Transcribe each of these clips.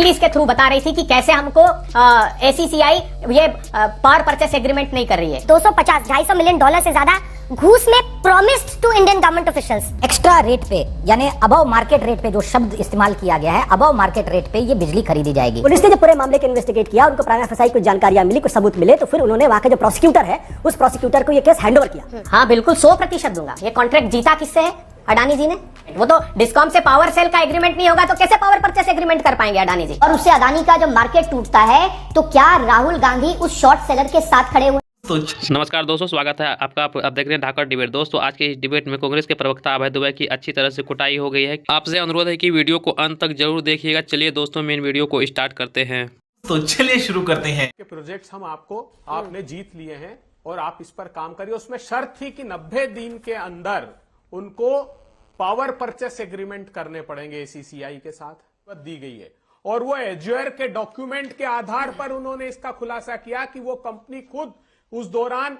Release के through बता रही थी कि कैसे हमको एसीसीआई ये पावर परचेस एग्रीमेंट नहीं कर रही है। 250-250 मिलियन डॉलर से ज्यादा घूस में promised to Indian government officials. Extra rate पे यानी अबव मार्केट रेट पे जो शब्द इस्तेमाल किया गया है, अबव मार्केट रेट पे ये बिजली खरीदी जाएगी। पुलिस ने जब पूरे मामले को इन्वेस्टिगेट किया, उनको प्राइमा फेसाई कुछ जानकारियां मिली, कुछ सबूत मिले, तो फिर उन्होंने वहां के जो प्रोसिक्यूटर है उस प्रोसिक्यूटर को ये केस हैंडओवर किया। हाँ बिल्कुल 100% दूंगा। ये कॉन्ट्रैक्ट जीता किससे है? अडानी जी ने। वो तो डिस्कॉम से पावर सेल का एग्रीमेंट नहीं होगा तो कैसे पावर परचेस एग्रीमेंट कर पाएंगे अडानी जी? और उससे अडानी का जब मार्केट टूटता है तो क्या राहुल गांधी उस शॉर्ट सेलर के साथ खड़े हुए? नमस्कार दोस्तों, स्वागत है आपका। आप देख रहे हैं धाकड़ डिबेट। दोस्तों आज के इस डिबेट में कांग्रेस के प्रवक्ता अभय दुबे की अच्छी तरह से कुटाई हो गई है। आपसे अनुरोध है कि वीडियो को अंत तक जरूर देखिएगा। चलिए दोस्तों मेन वीडियो को स्टार्ट करते हैं। तो चलिए शुरू करते हैं। प्रोजेक्ट्स हम आपने जीत लिए हैं और आप इस पर काम करिए। उसमें शर्त थी कि 90 दिन के अंदर उनको पावर परचेस एग्रीमेंट करने पड़ेंगे एसीसीआई के साथ, दी गई है। और वो एज्योर के डॉक्यूमेंट के आधार पर उन्होंने इसका खुलासा किया कि वो कंपनी खुद उस दौरान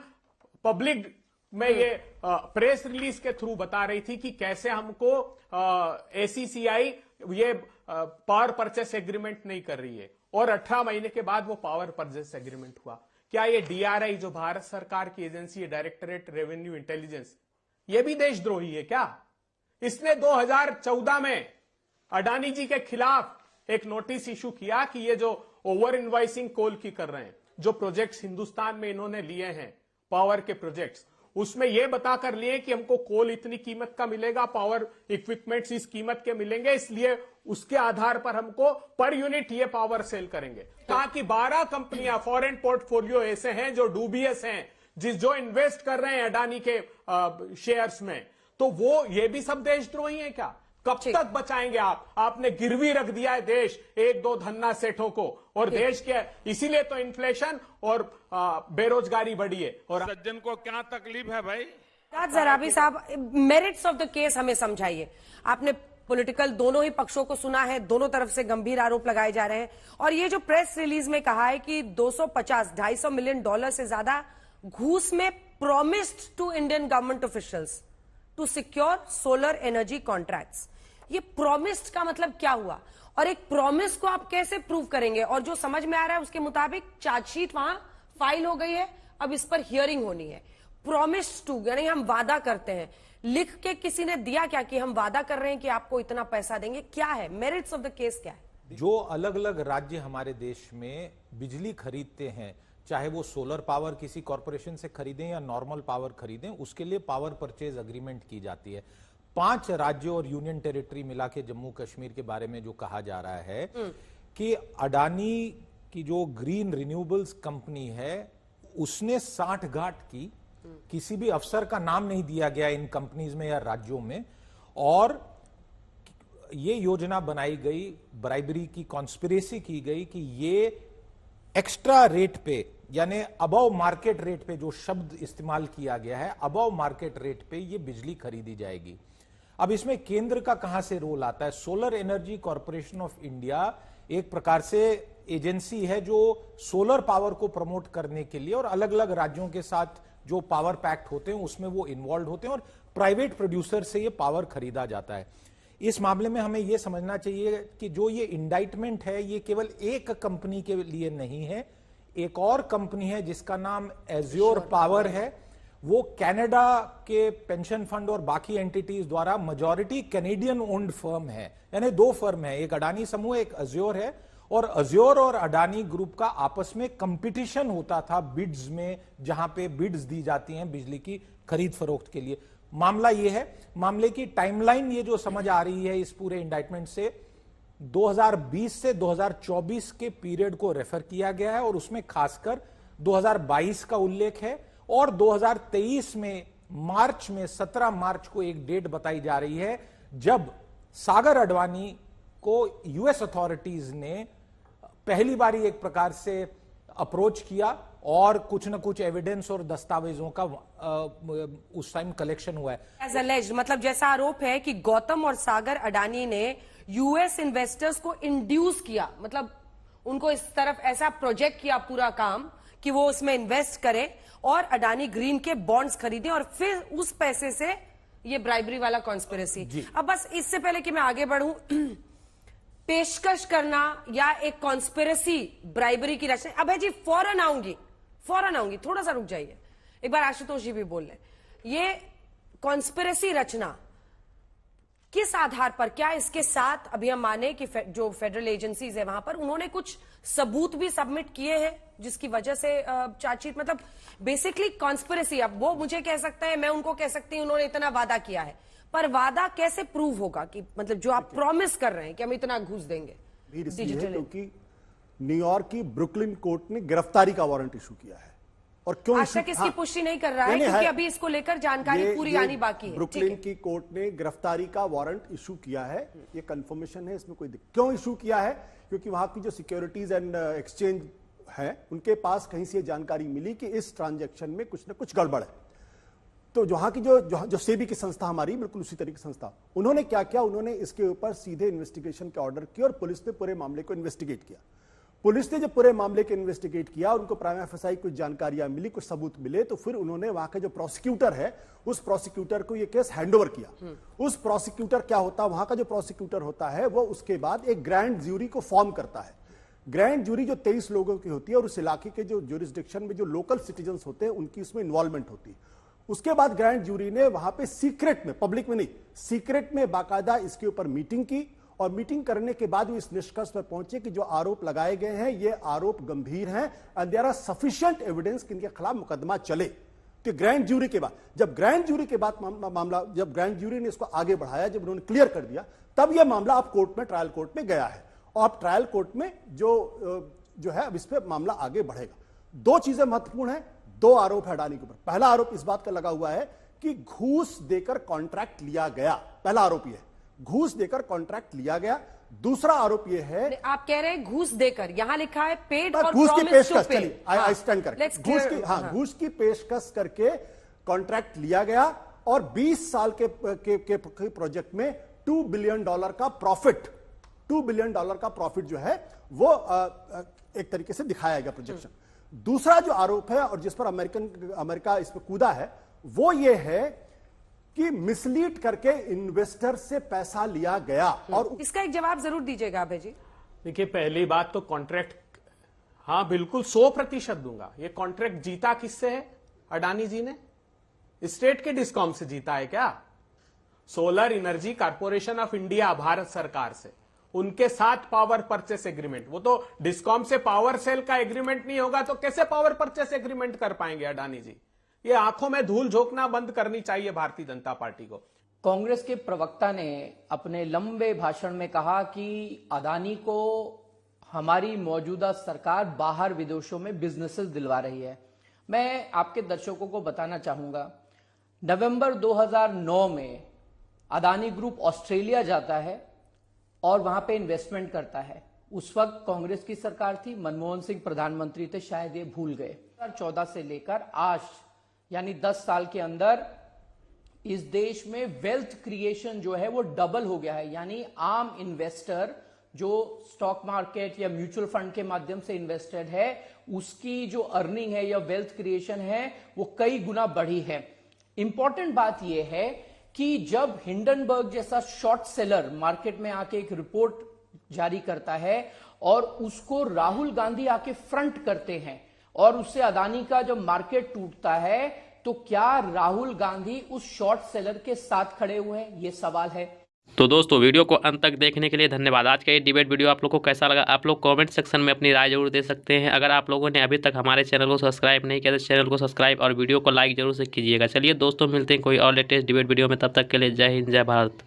पब्लिक में ये प्रेस रिलीज के थ्रू बता रही थी कि कैसे हमको एसीसीआई ये पावर परचेस एग्रीमेंट नहीं कर रही है। और 18 महीने के बाद वो पावर परचेस एग्रीमेंट हुआ। क्या ये डीआरआई जो भारत सरकार की एजेंसी है, डायरेक्टरेट रेवेन्यू इंटेलिजेंस, ये भी देशद्रोही है क्या? इसने 2014 में अडानी जी के खिलाफ एक नोटिस इशू किया कि ये जो ओवर इनवॉइसिंग कोल की कर रहे हैं, जो प्रोजेक्ट्स हिंदुस्तान में इन्होंने लिए हैं पावर के प्रोजेक्ट्स, उसमें यह बताकर लिए कि हमको कोल इतनी कीमत का मिलेगा, पावर इक्विपमेंट्स इस कीमत के मिलेंगे, इसलिए उसके आधार पर हमको पर यूनिट ये पावर सेल करेंगे। कहा कि 12 कंपनियां फॉरेन पोर्टफोलियो ऐसे हैं जो डूबीएस हैं, जो इन्वेस्ट कर रहे हैं अडानी के शेयर्स में, तो वो ये भी सब देशद्रोही है क्या? कब तक बचाएंगे आप? आपने गिरवी रख दिया है देश एक दो धन्ना सेठों को, और देश के इसीलिए तो इन्फ्लेशन और बेरोजगारी बढ़ी है। और सज्जन को क्या तकलीफ है भाई? जराबी साहब, मेरिट्स ऑफ द केस हमें समझाइए। आपने पॉलिटिकल दोनों ही पक्षों को सुना है, दोनों तरफ से गंभीर आरोप लगाए जा रहे हैं। और ये जो प्रेस रिलीज में कहा है कि 250-250 मिलियन डॉलर से ज्यादा घूस में promised to Indian government officials to secure solar energy contracts, ये प्रॉमिस्ड का मतलब क्या हुआ? और एक प्रॉमिस को आप कैसे प्रूव करेंगे? और जो समझ में आ रहा है उसके मुताबिक चार्जशीट वहां फाइल हो गई है, अब इस पर हियरिंग होनी है। प्रॉमिस्ड टू यानी हम वादा करते हैं, लिख के किसी ने दिया क्या कि हम वादा कर रहे हैं कि आपको इतना पैसा देंगे? क्या है मेरिट्स ऑफ द केस? क्या है? जो अलग अलग राज्य हमारे देश में बिजली खरीदते हैं, चाहे वो सोलर पावर किसी कॉरपोरेशन से खरीदें या नॉर्मल पावर खरीदें, उसके लिए पावर परचेज अग्रीमेंट की जाती है। 5 राज्यों और यूनियन टेरिटरी मिला के जम्मू कश्मीर के बारे में जो कहा जा रहा है कि अडानी की जो ग्रीन रिन्यूएबल्स कंपनी है उसने साठगांठ की, किसी भी अफसर का नाम नहीं दिया गया इन कंपनीज में या राज्यों में, और ये योजना बनाई गई, ब्राइबरी की कॉन्स्पिरेसी की गई कि ये एक्स्ट्रा रेट पे यानी अबव मार्केट रेट पे जो शब्द इस्तेमाल किया गया है, अबव मार्केट रेट पे ये बिजली खरीदी जाएगी। अब इसमें केंद्र का कहां से रोल आता है? Solar energy corporation of India एक प्रकार से एजेंसी है जो सोलर पावर को प्रमोट करने के लिए और अलग अलग राज्यों के साथ जो पावर पैक्ट होते हैं उसमें वो इन्वॉल्व होते हैं और प्राइवेट प्रोड्यूसर से ये पावर खरीदा जाता है। इस मामले में हमें यह समझना चाहिए कि जो ये इंडाइटमेंट है ये केवल एक कंपनी के लिए नहीं है। एक और कंपनी है जिसका नाम एज्योर पावर है, वो कनाडा के पेंशन फंड और बाकी एंटिटीज द्वारा मेजॉरिटी कैनेडियन ओन्ड फर्म है। यानी 2 फर्म है, एक अडानी समूह, एक एज्योर है। और एज्योर और अडानी ग्रुप का आपस में कंपटीशन होता था बिड्स में, जहां पे बिड्स दी जाती हैं बिजली की खरीद फरोख्त के लिए। मामला यह है, मामले की टाइमलाइन ये जो समझ आ रही है इस पूरे इंडाइटमेंट से, 2020 से 2024 के पीरियड को रेफर किया गया है और उसमें खासकर 2022 का उल्लेख है। और 2023 में मार्च में 17 मार्च को एक डेट बताई जा रही है जब सागर अडवाणी को यूएस अथॉरिटीज ने पहली बार एक प्रकार से अप्रोच किया और कुछ न कुछ एविडेंस और दस्तावेजों का उस टाइम कलेक्शन हुआ है। एज अलेज्ड, मतलब जैसा आरोप है कि गौतम और सागर अडानी ने यूएस इन्वेस्टर्स को इंड्यूस किया, मतलब उनको इस तरफ ऐसा प्रोजेक्ट किया पूरा काम कि वो उसमें इन्वेस्ट करें और अडानी ग्रीन के बॉन्ड्स खरीदें और फिर उस पैसे से ये ब्राइबरी वाला कॉन्स्पिरेसी। अब बस इससे पहले कि मैं आगे बढ़ूं, पेशकश करना या एक कॉन्स्पिरेसी ब्राइबरी की रचना। अभय जी फौरन आऊंगी, थोड़ा सा रुक जाइए, एक बार आशुतोष जी भी बोल रहे। ये कॉन्स्पिरेसी रचना किस आधार पर, क्या इसके साथ अभी हम माने कि जो फेडरल एजेंसीज है वहां पर उन्होंने कुछ सबूत भी सबमिट किए हैं जिसकी वजह से चार्जशीट, मतलब बेसिकली कॉन्स्पिरेसी। अब वो मुझे कह सकते हैं, मैं उनको कह सकती हूं उन्होंने इतना वादा किया है, पर वादा कैसे प्रूव होगा कि मतलब जो आप प्रॉमिस कर रहे हैं कि हम इतना घूस देंगे डिजिटल। क्योंकि न्यूयॉर्क की ब्रुकलिन कोर्ट ने गिरफ्तारी का वारंट इशू किया है और क्यों आज तक इसकी पुष्टि नहीं कर रहा है क्योंकि अभी इसको लेकर जानकारी पूरी आनी बाकी है। ब्रुकलिन की कोर्ट ने गिरफ्तारी का वारंट इशू किया है, ये कंफर्मेशन है, इसमें कोई क्यों इशू किया है? क्योंकि वहां की जो सिक्योरिटीज एंड एक्सचेंज है उनके पास कहीं से जानकारी मिली कि इस ट्रांजैक्शन में कुछ ना कुछ गड़बड़ है। तो वहां की जो सेबी की संस्था हमारी बिल्कुल उसी तरह की संस्था, उन्होंने क्या किया, उन्होंने इसके ऊपर सीधे इन्वेस्टिगेशन के ऑर्डर किए और पुलिस ने पूरे मामले को इन्वेस्टिगेट किया। पुलिस ने जब पूरे मामले को इन्वेस्टिगेट किया, उनको प्राइमा फेसाई कुछ जानकारियां मिली, कुछ सबूत मिले, तो फिर उन्होंने वहां का जो प्रोसिक्यूटर है उस प्रोसिक्यूटर को ये केस हैंडओवर किया। उस प्रोसिक्यूटर क्या होता है, वहां का जो प्रोसिक्यूटर होता है वो उसके बाद एक ग्रैंड ज्यूरी को फॉर्म करता है। ग्रैंड ज्यूरी जो 23 लोगों की होती है और उस इलाके के जो ज्यूरिसडिक्शन में जो लोकल सिटीजन होते हैं उनकी उसमें इन्वॉल्वमेंट होती है। उसके बाद ग्रैंड ज्यूरी ने वहां पे सीक्रेट में, पब्लिक में नहीं, सीक्रेट में बाकायदा इसके ऊपर मीटिंग की और मीटिंग करने के बाद वो इस निष्कर्ष पर पहुंचे कि जो आरोप लगाए गए हैं ये आरोप गंभीर हैं and there are sufficient evidence कि इनके खिलाफ मुकदमा चले। तो ग्रैंड ज्यूरी के बाद, जब ग्रैंड ज्यूरी के बाद मामला, जब ग्रैंड ज्यूरी ने इसको आगे बढ़ाया, जब उन्होंने क्लियर कर दिया, तब यह मामला अब कोर्ट में, ट्रायल कोर्ट में गया है और अब ट्रायल कोर्ट में जो है अब इस पर मामला आगे बढ़ेगा। दो चीजें महत्वपूर्ण है, दो आरोप है अडानी के ऊपर। पहला आरोप इस बात का लगा हुआ है कि घूस देकर कॉन्ट्रैक्ट लिया गया, पहला आरोप यह है, घूस देकर कॉन्ट्रैक्ट लिया गया। दूसरा आरोप यह है, आप कह रहे हैं घूस देकर, यहां लिखा है पेड और घूस की पेशकश, चलिए आई स्टैंड करके घूस की पेशकश करके कॉन्ट्रैक्ट लिया गया और 20 साल के प्रोजेक्ट में $2 बिलियन का प्रॉफिट, $2 बिलियन का प्रॉफिट जो है वो एक तरीके से दिखाया गया प्रोजेक्शन। दूसरा जो आरोप है और जिस पर अमेरिका इस पर कूदा है वो ये है कि मिसलीड करके इन्वेस्टर से पैसा लिया गया। और इसका एक जवाब जरूर दीजिएगा अभय जी। देखिए, पहली बात तो कॉन्ट्रैक्ट, हाँ बिल्कुल 100% दूंगा। ये कॉन्ट्रैक्ट जीता किससे है? अडानी जी ने स्टेट के डिस्कॉम से जीता है क्या? Solar energy corporation of India Bharat सरकार से, उनके साथ पावर परचेस एग्रीमेंट। वो तो डिस्कॉम से पावर सेल का एग्रीमेंट नहीं होगा तो कैसे पावर परचेस एग्रीमेंट कर पाएंगे अडानी जी? ये आंखों में धूल झोंकना बंद करनी चाहिए भारतीय जनता पार्टी को। कांग्रेस के प्रवक्ता ने अपने लंबे भाषण में कहा कि अडानी को हमारी मौजूदा सरकार बाहर विदेशों में बिजनेसेस दिलवा रही है। मैं आपके दर्शकों को बताना चाहूंगा, नवंबर 2009 में अडानी ग्रुप ऑस्ट्रेलिया जाता है और वहां पे इन्वेस्टमेंट करता है। उस वक्त कांग्रेस की सरकार थी, मनमोहन सिंह प्रधानमंत्री थे, शायद ये भूल गए। 2014 से लेकर आज यानी 10 साल के अंदर इस देश में वेल्थ क्रिएशन जो है वो डबल हो गया है। यानी आम इन्वेस्टर जो स्टॉक मार्केट या म्यूचुअल फंड के माध्यम से इन्वेस्टेड है उसकी जो अर्निंग है या वेल्थ क्रिएशन है वो कई गुना बढ़ी है। इंपॉर्टेंट बात यह है कि जब हिंडनबर्ग जैसा शॉर्ट सेलर मार्केट में आके एक रिपोर्ट जारी करता है और उसको राहुल गांधी आके फ्रंट करते हैं और उससे अडानी का जब मार्केट टूटता है तो क्या राहुल गांधी उस शॉर्ट सेलर के साथ खड़े हुए हैं? ये सवाल है। तो दोस्तों वीडियो को अंत तक देखने के लिए धन्यवाद। आज का ये डिबेट वीडियो आप लोग को कैसा लगा आप लोग कमेंट सेक्शन में अपनी राय जरूर दे सकते हैं। अगर आप लोगों ने अभी तक हमारे चैनल को सब्सक्राइब नहीं किया तो चैनल को सब्सक्राइब और वीडियो को लाइक जरूर से कीजिएगा। चलिए दोस्तों मिलते हैं कोई और लेटेस्ट डिबेट वीडियो में, तब तक के लिए जय हिंद जय भारत।